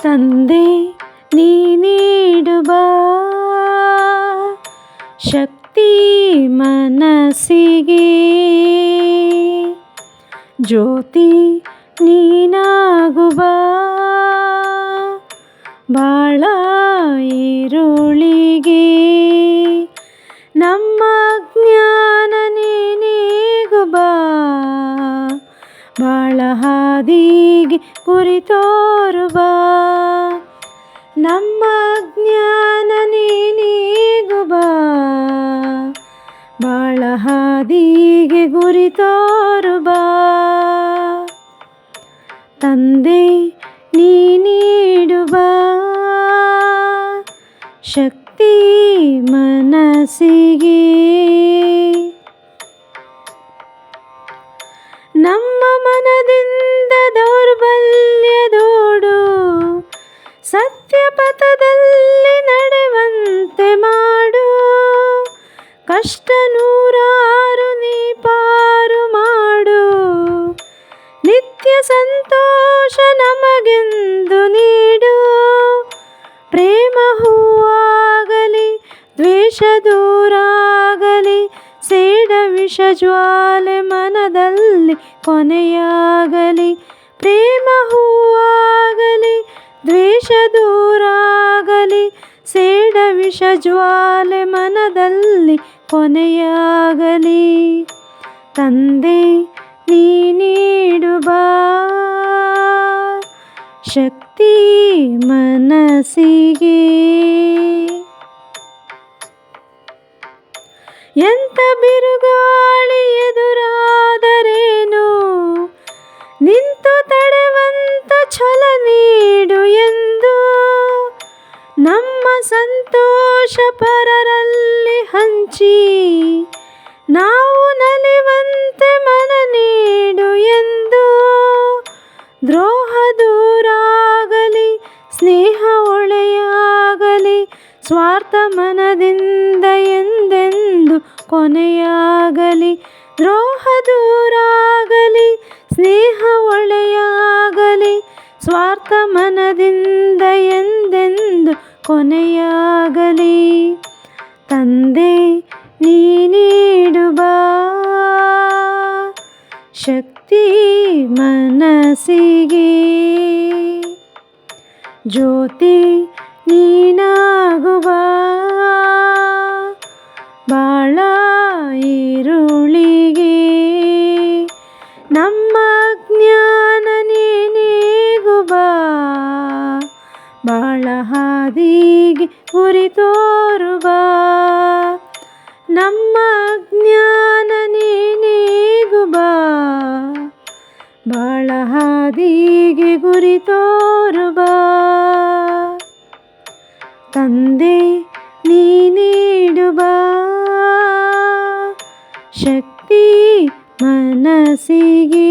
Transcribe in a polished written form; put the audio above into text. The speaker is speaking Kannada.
ತಂದೆ ನೀ ನೀಡುವ ಶಕ್ತಿ ಮನಸ್ಸಿಗೆ, ಜ್ಯೋತಿ ನೀನಾಗುವ ಬಾಳ ಈರುಳಿಗೆ, ನಮ್ಮ ಜ್ಞಾನ ನೀಗುವ ಬಾಳ ಹಾದಿಗೆ ಗುರಿ ತೋರುವ, ನಮ್ಮ ಜ್ಞಾನ ನೀಗುವ ಬಾಳ ಹಾದಿಗೆ ಗುರಿ ತೋರುವ. ತಂದೆ ನೀ ನೀಡುವ ಶಕ್ತಿ ಮನಸ್ಸಿಗೆ, ನಮ್ಮ ಮನದಿಂದ ದೌರ್ಬಲ್ಯದೋಡು ಸತ್ಯ ಪಥದಲ್ಲಿ ನಡೆವಂತೆ ಮಾಡು, ಕಷ್ಟ ನೂರಾರು ನೀ ಪಾರು ಮಾಡು, ನಿತ್ಯ ಸಂತೋಷ ನಮಗೆಂದು ನೀಡು, ಪ್ರೇಮ ಹೂವಾಗಲಿ ದ್ವೇಷ ದೂರಾಗಲಿ, ಸೇಡ ವಿಷ ಜ್ವಾಲೆ ಮನದಲ್ಲಿ ಕೊನೆಯಾಗಲಿ, ಪ್ರೇಮ ಹೂವಾಗಲಿ ದ್ವೇಷ ದೂರಾಗಲಿ, ಸೇಡ ವಿಷ ಜ್ವಾಲೆ ಮನದಲ್ಲಿ ಕೊನೆಯಾಗಲಿ. ತಂದೆ ನೀ ನೀಡುವ ಶಕ್ತಿ ಮನಸ್ಸಿಗೆ, ಎಂಥ ಬಿರುಗಾಳಿ ಎದುರಾದರೇನು ನಿಂತು ತಡೆವಂತ ಛಲ ನೀಡು ಎಂದು, ನಮ್ಮ ಸಂತೋಷ ಪರರಲ್ಲಿ ಹಂಚಿ ನಾವು ನಲಿವಂತೆ ಮನ ನೀಡು ಎಂದು, ದ್ರೋಹ ದೂರಾಗಲಿ ಸ್ನೇಹ ಒಳೆಯಾಗಲಿ, ಸ್ವಾರ್ಥ ಮನದಿಂದ ಎಂದೆಂದು ಕೊನೆಯಾಗಲಿ, ದ್ರೋಹ ದೂರಾಗಲಿ ಸ್ನೇಹ ಒಳೆಯಾಗಲಿ, ಸ್ವಾರ್ಥ ಮನದಿಂದ ಎಂದೆಂದು ಕೊನೆಯಾಗಲಿ. ತಂದೆ ನೀ ನೀಡುವ ಶಕ್ತಿ ಮನಸ್ಸಿಗೆ, ಜ್ಯೋತಿ ನೀನಾಗುವ ಬಾಳ ಈರುಳಿಗೆ, ನಮ್ಮ ಜ್ಞಾನ ನೀಗುವ ಬಾಳ ಹಾದಿಗೆ ಗುರಿ ತೋರುವ, ನಮ್ಮ ಜ್ಞಾನ ನೀಗುವ ಬಾಳ ಹಾದಿಗೆ ಗುರಿ ತೋರುವ. ತಂದೆ ನೀ ನೀಡುವ ಶಕ್ತಿ ಮನಸ್ಸಿಗೆ.